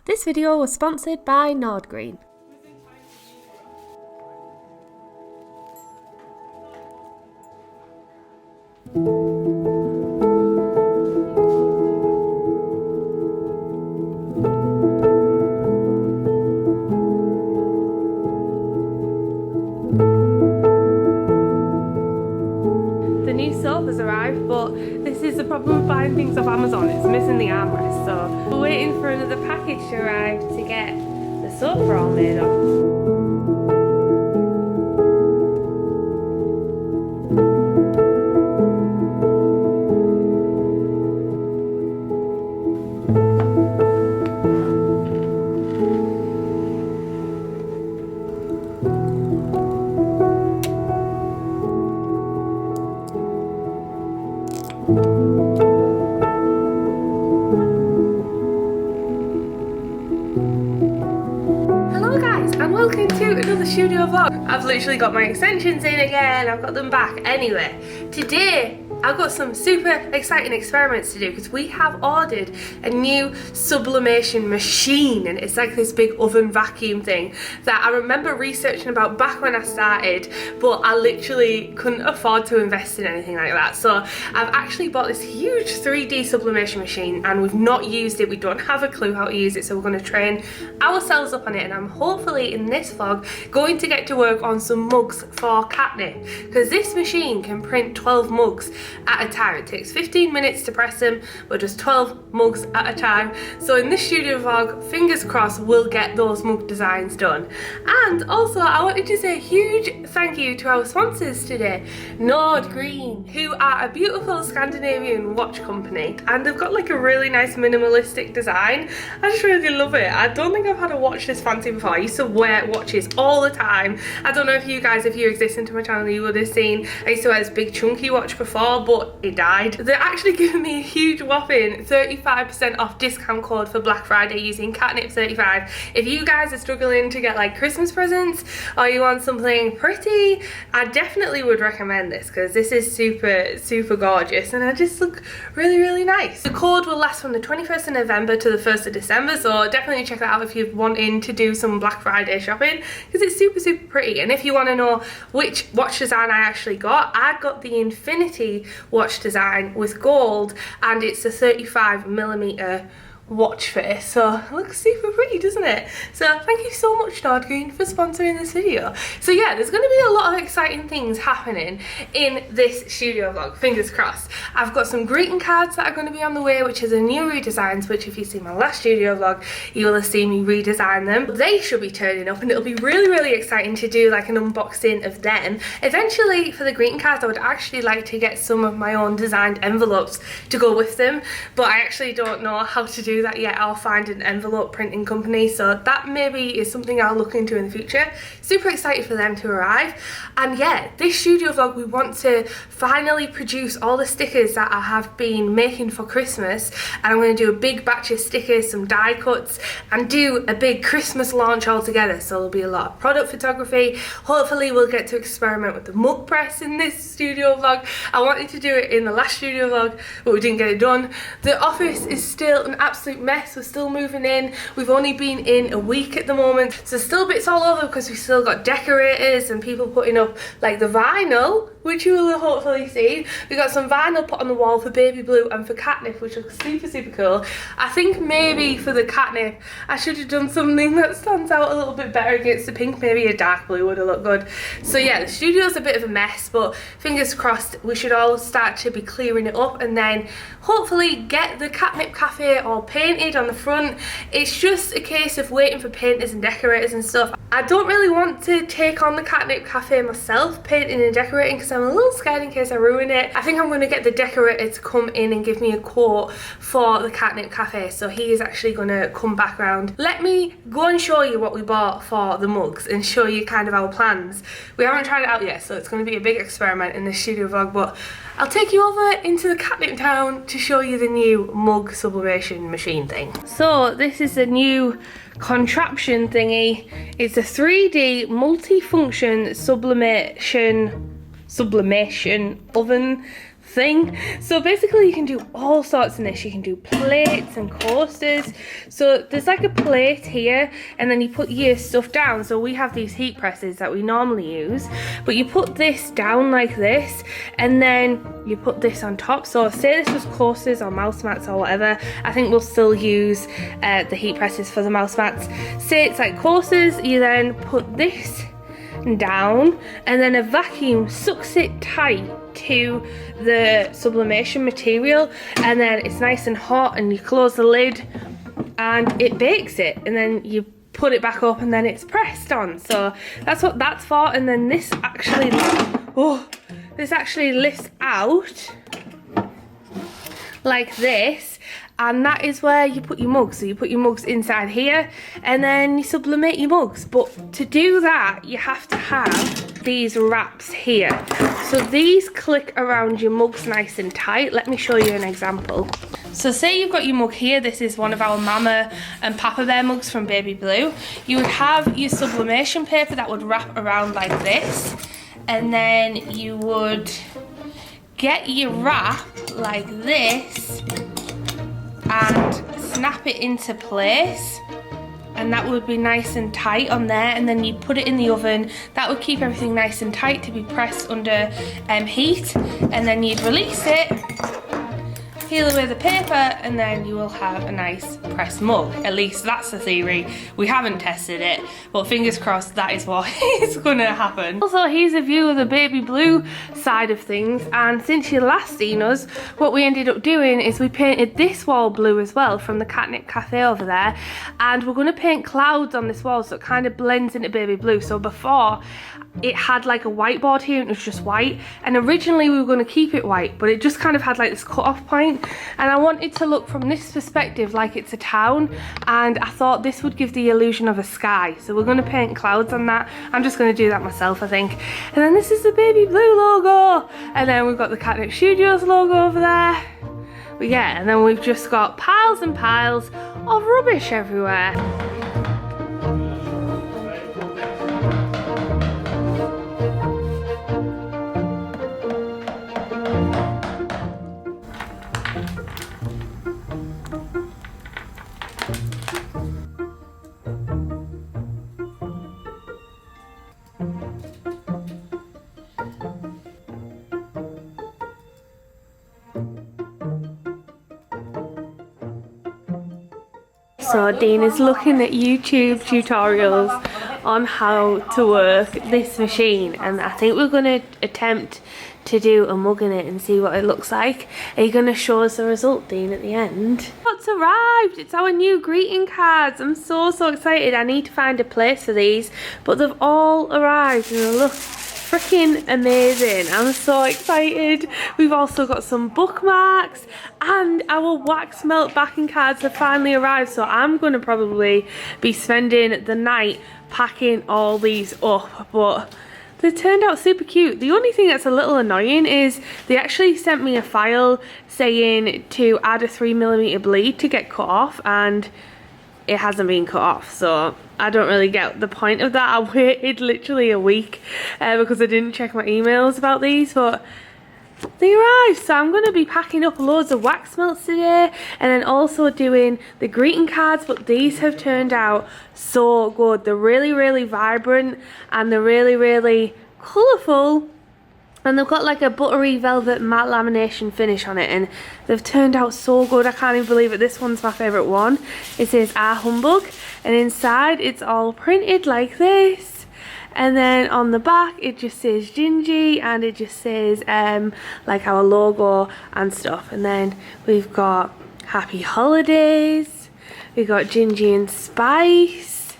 This video was sponsored by Nordgreen. The new soap has arrived, but this is the problem with buying things off Amazon, it's missing the armrest, so we're waiting for another package to arrive to get the soap roll made up. Hello guys, and welcome to another studio vlog. I've literally got my extensions in again, I've got them back. Anyway, today I've got some super exciting experiments to do because we have ordered a new sublimation machine, and it's like this big oven vacuum thing that I remember researching about back when I started, but I literally couldn't afford to invest in anything like that. So I've actually bought this huge 3D sublimation machine and we've not used it. We don't have a clue how to use it, so we're going to train ourselves up on it, and I'm hopefully in this vlog going to get to work on some mugs for Katnipp, because this machine can print 12 mugs at a time. It takes 15 minutes to press them, but just 12 mugs at a time. So in this studio vlog, fingers crossed, we'll get those mug designs done. And also I wanted to say a huge thank you to our sponsors today, Nordgreen, who are a beautiful Scandinavian watch company, and they've got like a really nice minimalistic design. I just really love it. I don't think I've had a watch this fancy before. I used to wear watches all the time. I don't know if you guys, if you're existing to my channel, you would have seen I used to wear this big chunky watch before, but it died. They're actually giving me a huge whopping 35% off discount code for Black Friday using Katnipp35. If you guys are struggling to get like Christmas presents or you want something pretty, I definitely would recommend this because this is super gorgeous and I just look really nice. The code will last from the 21st of November to the 1st of December, so definitely check that out if you're wanting to do some Black Friday shopping because it's super pretty. And if you want to know which watch design I actually got, I got the Infinity watch design with gold, and it's a 35mm watch face, so it looks super pretty, doesn't it? So thank you so much Nordgreen for sponsoring this video. So yeah, there's going to be a lot of exciting things happening in this studio vlog, fingers crossed. I've got some greeting cards that are going to be on the way, which is a new redesigns, which if you see my last studio vlog you will have seen me redesign them. They should be turning up and it'll be really exciting to do like an unboxing of them. Eventually for the greeting cards I would actually like to get some of my own designed envelopes to go with them, but I actually don't know how to do that yet. I'll find an envelope printing company, so that maybe is something I'll look into in the future. Super excited for them to arrive. And yeah, this studio vlog we want to finally produce all the stickers that I have been making for Christmas, and I'm going to do a big batch of stickers, some die cuts, and do a big Christmas launch all together. So there'll be a lot of product photography. Hopefully we'll get to experiment with the mug press in this studio vlog. I wanted to do it in the last studio vlog, but we didn't get it done. The office is still an absolute mess. We're still moving in. We've only been in a week at the moment, so still bits all over because we've still got decorators and people putting up like the vinyl, which you will have hopefully seen. We got some vinyl put on the wall for BABYBLUU and for Katnipp, which looks super cool. I think maybe for the Katnipp I should have done something that stands out a little bit better against the pink. Maybe a dark blue would have looked good. So yeah, the studio's a bit of a mess, but fingers crossed we should all start to be clearing it up and then hopefully get the Katnipp cafe all painted on the front. It's just a case of waiting for painters and decorators and stuff. I don't really want to take on the Katnipp cafe myself, painting and decorating, because I'm a little scared in case I ruin it. I think I'm going to get the decorator to come in and give me a quote for the Katnipp cafe, so he is actually going to come back around. Let me go and show you what we bought for the mugs and show you kind of our plans. We haven't tried it out yet, so it's going to be a big experiment in this studio vlog, but I'll take you over into the Katnipp town to show you the new mug sublimation machine thing. So this is the new contraption thingy. It's a 3D multi-function sublimation oven thing. So basically you can do all sorts in this. You can do plates and coasters. So there's like a plate here, and then you put your stuff down. So we have these heat presses that we normally use, but you put this down like this, and then you put this on top. So say this was coasters or mouse mats or whatever, I think we'll still use the heat presses for the mouse mats. Say it's like coasters, you then put this down, and then a vacuum sucks it tight to the sublimation material, and then it's nice and hot, and you close the lid and it bakes it, and then you put it back up and then it's pressed on. So that's what that's for. And then this actually lifts out like this, and that is where you put your mugs. So you put your mugs inside here, and then you sublimate your mugs. But to do that, you have to have these wraps here. So these click around your mugs nice and tight. Let me show you an example. So say you've got your mug here. This is one of our Mama and Papa Bear mugs from Baby Blue. You would have your sublimation paper that would wrap around like this, and then you would get your wrap like this and snap it into place, and that would be nice and tight on there, and then you'd put it in the oven. That would keep everything nice and tight to be pressed under heat, and then you'd release it, peel away the paper, and then you will have a nice pressed mug. At least that's the theory. We haven't tested it, but fingers crossed that is what is gonna happen. Also, here's a view of the Baby Blue side of things, and since you last seen us, what we ended up doing is we painted this wall blue as well from the Katnipp cafe over there, and we're gonna paint clouds on this wall so it kind of blends into Baby Blue. So before, it had like a whiteboard here and it was just white, and originally we were going to keep it white, but it just kind of had like this cut-off point, and I wanted to look from this perspective like it's a town, and I thought this would give the illusion of a sky. So we're going to paint clouds on that. I'm just going to do that myself, I think. And then this is the Baby Blue logo, and then we've got the Katnipp Studios logo over there. But yeah, and then we've just got piles and piles of rubbish everywhere. So Dean is looking at YouTube tutorials on how to work this machine, and I think we're going to attempt to do a mug in it and see what it looks like. Are you going to show us the result, Dean, at the end? What's arrived? It's our new greeting cards. I'm so excited. I need to find a place for these, but they've all arrived and they look freaking amazing. I'm so excited. We've also got some bookmarks, and our wax melt backing cards have finally arrived, so I'm going to probably be spending the night packing all these up, but they turned out super cute. The only thing that's a little annoying is they actually sent me a file saying to add a 3mm bleed to get cut off, and it hasn't been cut off, so I don't really get the point of that. I waited literally a week because I didn't check my emails about these, but they arrived. So I'm going to be packing up loads of wax melts today, and then also doing the greeting cards, but these have turned out so good. They're really vibrant, and they're really colourful, and they've got like a buttery velvet matte lamination finish on it, and they've turned out so good. I can't even believe it. This one's my favourite one. It says "Ah Humbug," and inside it's all printed like this, and then on the back it just says Gingy, and it just says like our logo and stuff. And then we've got Happy Holidays, we've got Gingy and Spice,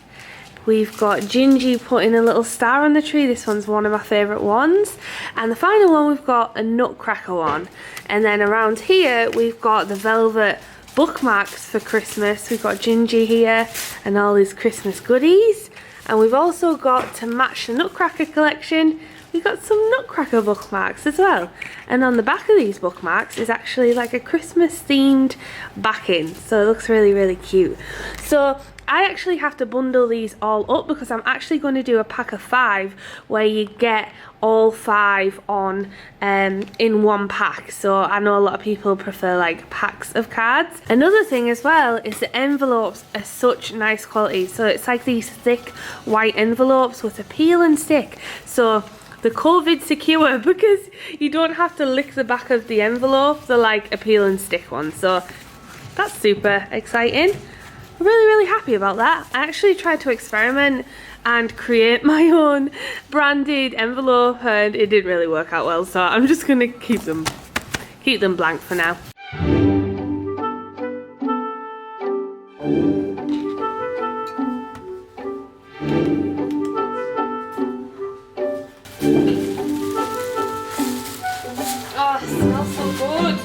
we've got Gingy putting a little star on the tree. This one's one of my favourite ones. And the final one, we've got a nutcracker one. And then around here, we've got the velvet bookmarks for Christmas. We've got Gingy here and all these Christmas goodies. And we've also got, to match the nutcracker collection, we've got some nutcracker bookmarks as well. And on the back of these bookmarks is actually like a Christmas themed backing, so it looks really cute. So I actually have to bundle these all up because I'm actually going to do a pack of 5 where you get all 5 on in one pack. So I know a lot of people prefer like packs of cards. Another thing as well is the envelopes are such nice quality. So it's like these thick white envelopes with a peel and stick. So they're COVID secure because you don't have to lick the back of the envelope. They're like a peel and stick one. So that's super exciting. I'm really happy about that. I actually tried to experiment and create my own branded envelope and it didn't really work out well, so I'm just gonna keep them blank for now. Oh, it smells so good.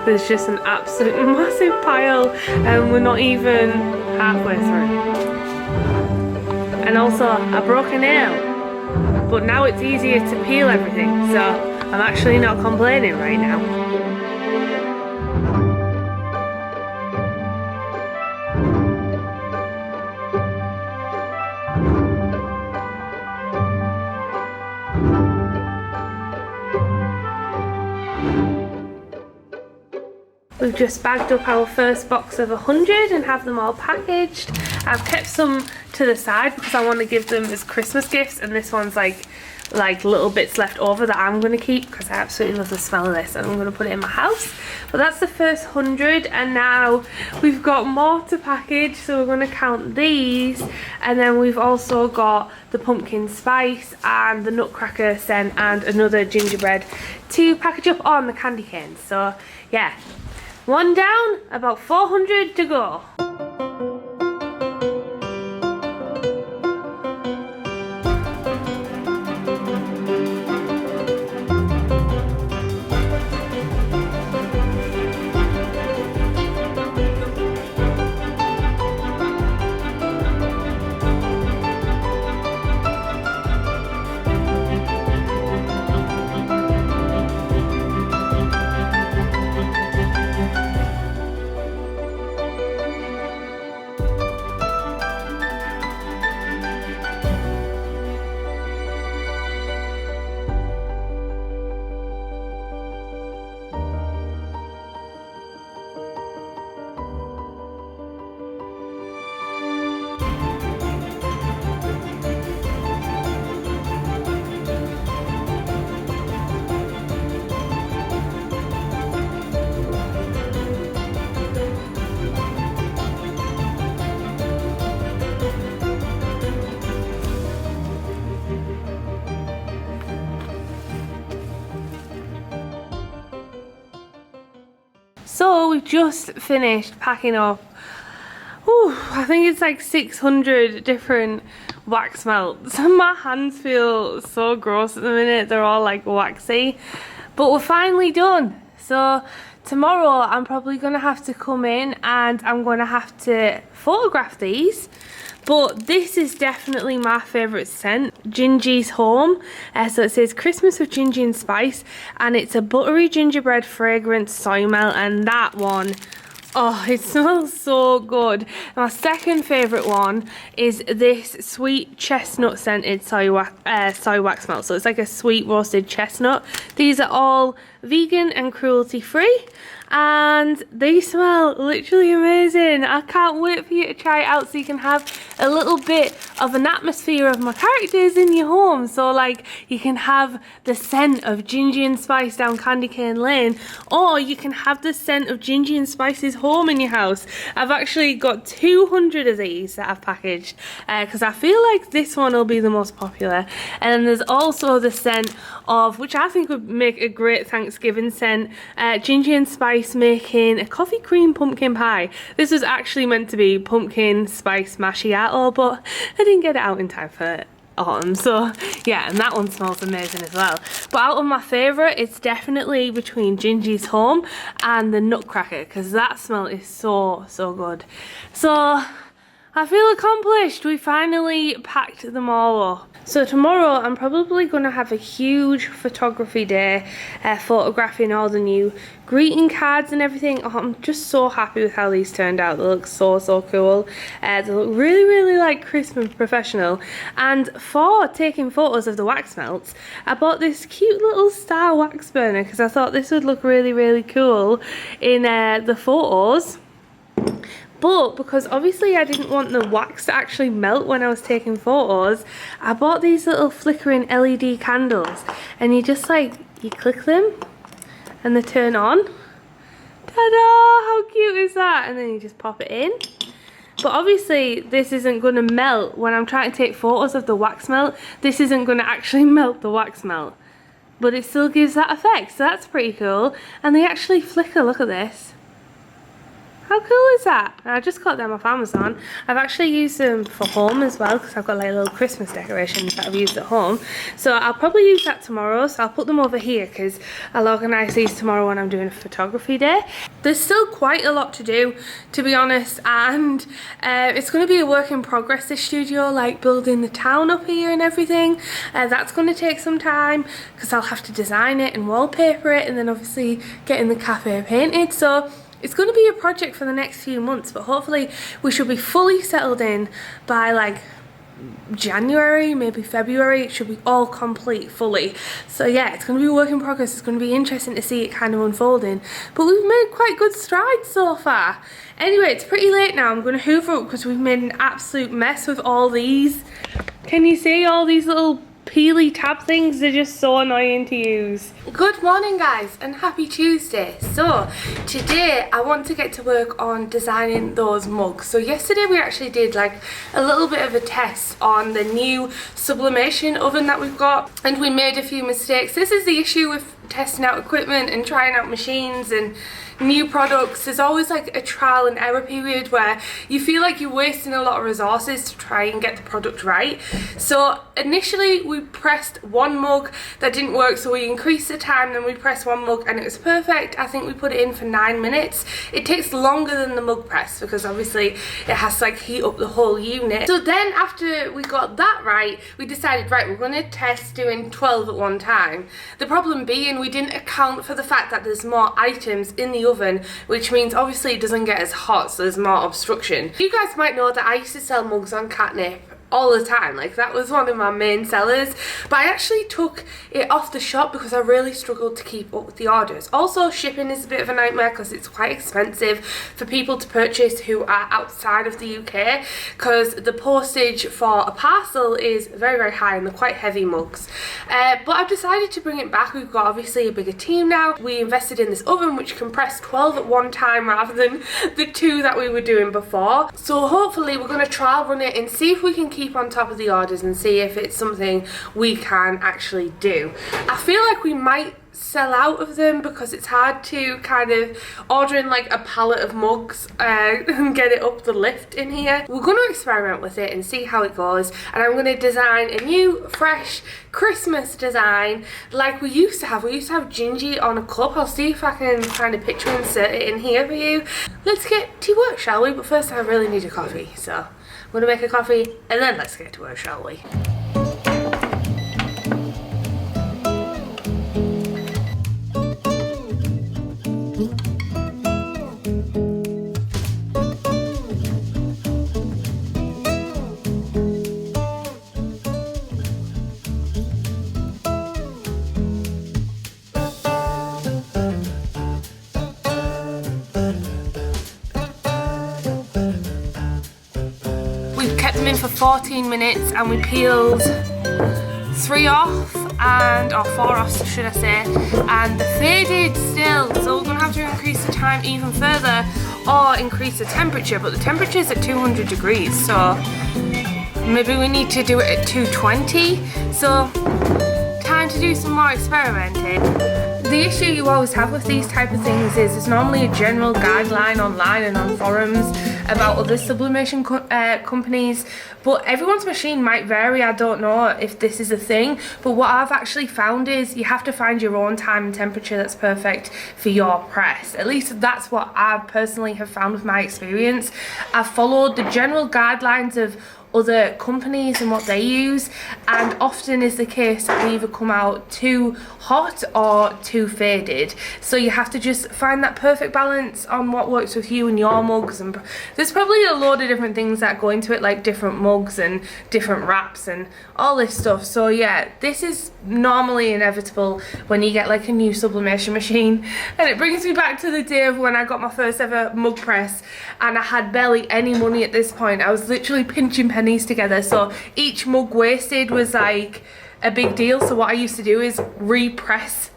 There's just an absolute massive pile and we're not even halfway through. And also I broke a nail, but now it's easier to peel everything, so I'm actually not complaining right now. We've just bagged up our first box of 100 and have them all packaged. I've kept some to the side because I want to give them as Christmas gifts, and this one's like little bits left over that I'm going to keep because I absolutely love the smell of this and I'm going to put it in my house. But that's the first 100 and now we've got more to package, so we're going to count these, and then we've also got the pumpkin spice and the nutcracker scent and another gingerbread to package up on the candy canes. So yeah. One down, about 400 to go. So we've just finished packing up, I think it's like 600 different wax melts. My hands feel so gross at the minute, they're all like waxy. But we're finally done. So tomorrow I'm probably going to have to come in and I'm going to have to photograph these. But this is definitely my favourite scent, Gingy's Home. So it says Christmas with Gingy and Spice, and it's a buttery gingerbread fragrance soy melt, and that one Oh, it smells so good. My second favourite one is this sweet chestnut scented soy wax melt. So it's like a sweet roasted chestnut. These are all vegan and cruelty free. And they smell literally amazing. I can't wait for you to try it out so you can have a little bit of an atmosphere of my characters in your home. So like you can have the scent of Gingy and Spice down Candy Cane Lane, or you can have the scent of Gingy and Spice's home in your house. I've actually got 200 of these that I've packaged because I feel like this one will be the most popular. And then there's also the scent of, which I think would make a great Thanksgiving scent, Gingy and Spice making a coffee cream pumpkin pie. This was actually meant to be pumpkin spice macchiato, but I didn't get it out in time for autumn. So yeah, and that one smells amazing as well. But out of my favourite, it's definitely between Gingy's home and the Nutcracker, because that smell is so good. So I feel accomplished. We finally packed them all up. So tomorrow I'm probably going to have a huge photography day, photographing all the new greeting cards and everything. Oh, I'm just so happy with how these turned out. They look so cool. They look really like crisp and professional. And for taking photos of the wax melts, I bought this cute little star wax burner because I thought this would look really cool in the photos. But because obviously I didn't want the wax to actually melt when I was taking photos, I bought these little flickering LED candles, and you just like, you click them and they turn on. Ta-da! How cute is that? And then you just pop it in. But obviously this isn't going to melt when I'm trying to take photos of the wax melt. This isn't going to actually melt the wax melt, but it still gives that effect, so that's pretty cool. And they actually flicker, look at this. How cool is that? I just got them off Amazon. I've actually used them for home as well because I've got like little Christmas decorations that I've used at home. So I'll probably use that tomorrow. So I'll put them over here because I'll organise these tomorrow when I'm doing a photography day. There's still quite a lot to do, to be honest, and it's going to be a work in progress, this studio, like building the town up here and everything. That's going to take some time because I'll have to design it and wallpaper it, and then obviously getting the cafe painted. So it's going to be a project for the next few months, but hopefully we should be fully settled in by like January, maybe February. It should be all complete fully. So yeah, it's going to be a work in progress. It's going to be interesting to see it kind of unfolding, but we've made quite good strides so far. Anyway, it's pretty late now. I'm going to hoover up because we've made an absolute mess with all these. Can you see all these little peely tab things? They're just so annoying to use. Good morning guys, and happy Tuesday. So today I want to get to work on designing those mugs. So yesterday we actually did like a little bit of a test on the new sublimation oven that we've got, and we made a few mistakes. This is the issue with testing out equipment and trying out machines and new products. There's always like a trial and error period where you feel like you're wasting a lot of resources to try and get the product right. So initially we pressed one mug that didn't work, so we increased the time, then we pressed one mug and it was perfect. I think we put it in for 9 minutes. It takes longer than the mug press because obviously it has to like heat up the whole unit. So then after we got that right, we decided, right, we're going to test doing 12 at one time. The problem being we didn't account for the fact that there's more items in the oven, which means obviously it doesn't get as hot, so there's more obstruction. You guys might know that I used to sell mugs on Katnipp all the time, like that was one of my main sellers, but I actually took it off the shop because I really struggled to keep up with the orders. Also, shipping is a bit of a nightmare because it's quite expensive for people to purchase who are outside of the UK, because the postage for a parcel is very high and they're quite heavy mugs. But I've decided to bring it back. We've got obviously a bigger team now. We invested in this oven which can press 12 at one time rather than the 2 that we were doing before. So hopefully we're going to trial run it and see if we can keep on top of the orders and see if it's something we can actually do. I feel like we might sell out of them because it's hard to kind of order in like a pallet of mugs and get it up the lift in here. We're going to experiment with it and see how it goes, and I'm going to design a new fresh Christmas design like we used to have. We used to have Gingy on a cup. I'll see if I can find a picture and insert it in here for you. Let's get to work, shall we? But first I really need a coffee, so I'm going to make a coffee and then let's get to work, shall we? for 14 minutes and we peeled 3 off, or 4 off should I say, and the faded still, so we're going to have to increase the time even further or increase the temperature, but the temperature is at 200 degrees, so maybe we need to do it at 220, so time to do some more experimenting. The issue you always have with these type of things is there's normally a general guideline online and on forums about other sublimation companies, but everyone's machine might vary. I don't know if this is a thing, but what I've actually found is you have to find your own time and temperature that's perfect for your press. At least that's what I personally have found with my experience. I've followed the general guidelines of other companies and what they use, and often is the case that they either come out too hot or too faded, so you have to just find that perfect balance on what works with you and your mugs. And there's probably a load of different things that go into it, like different mugs and different wraps and all this stuff. So yeah, this is normally inevitable when you get like a new sublimation machine, and it brings me back to the day of when I got my first ever mug press and I had barely any money at this point. I was literally pinching pennies together, so each mug wasted was like a big deal. So what I used to do is repress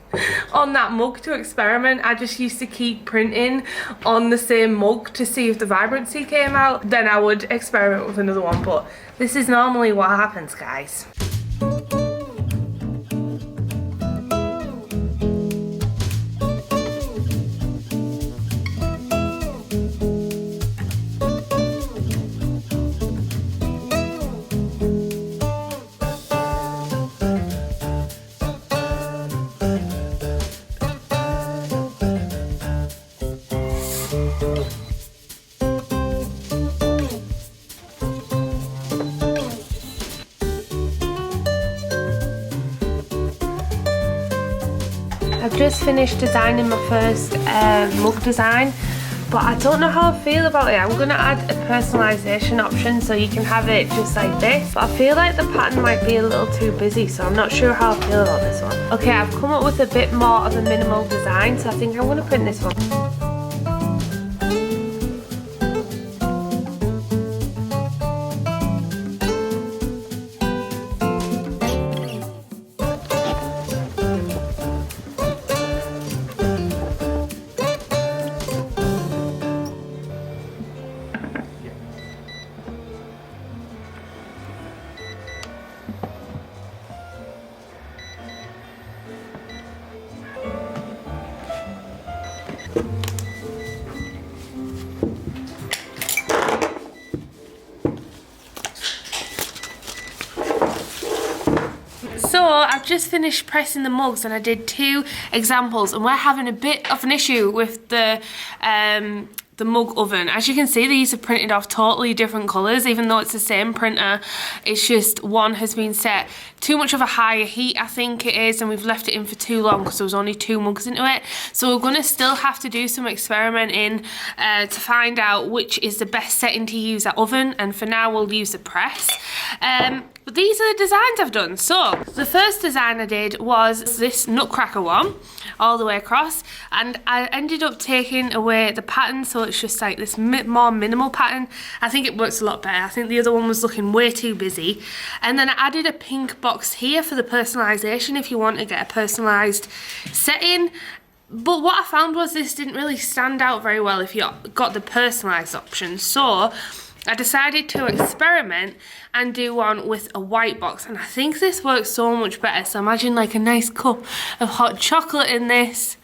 on that mug to experiment. I just used to keep printing on the same mug to see if the vibrancy came out, then I would experiment with another one. But this is normally what happens, guys. I've just finished designing my first mug design, but I don't know how I feel about it. I'm going to add a personalisation option so you can have it just like this, but I feel like the pattern might be a little too busy, so I'm not sure how I feel about this one. Okay, I've come up with a bit more of a minimal design, so I think I'm going to print this one. So I've just finished pressing the mugs and I did 2 examples, and we're having a bit of an issue with the mug oven. As you can see, these are printed off totally different colours, even though it's the same printer. It's just one has been set too much of a higher heat, I think it is, and we've left it in for too long because there was only 2 mugs into it. So we're going to still have to do some experimenting to find out which is the best setting to use that oven, and for now we'll use the press. But these are the designs I've done. So the first design I did was this nutcracker one all the way across, and I ended up taking away the pattern, so it's just like this more minimal pattern. I think it works a lot better. I think the other one was looking way too busy. And then I added a pink box here for the personalisation if you want to get a personalised setting. But what I found was this didn't really stand out very well if you got the personalised option. So I decided to experiment and do one with a white box, and I think this works so much better. So imagine like a nice cup of hot chocolate in this.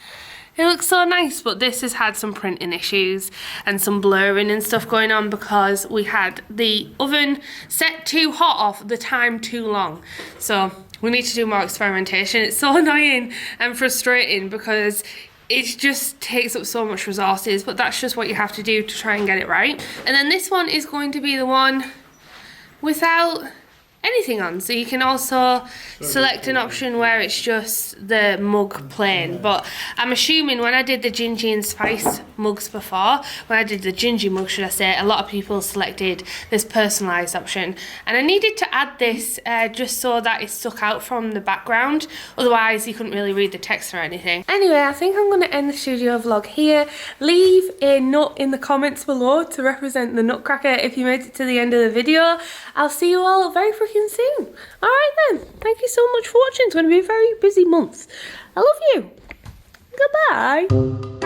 It looks so nice, but this has had some printing issues and some blurring and stuff going on because we had the oven set too hot off, the time too long. So we need to do more experimentation. It's so annoying and frustrating because it just takes up so much resources, but that's just what you have to do to try and get it right. And then this one is going to be the one without anything on. So you can also select an option where it's just the mug plain, but I'm assuming when I did the gingy and spice mugs before, when I did the gingy mug should I say, a lot of people selected this personalised option, and I needed to add this just so that it stuck out from the background, otherwise you couldn't really read the text or anything. Anyway, I think I'm going to end the studio vlog here. Leave a nut in the comments below to represent the nutcracker if you made it to the end of the video. I'll see you all very freaking soon. Alright then, thank you so much for watching. It's going to be a very busy month. I love you. Goodbye.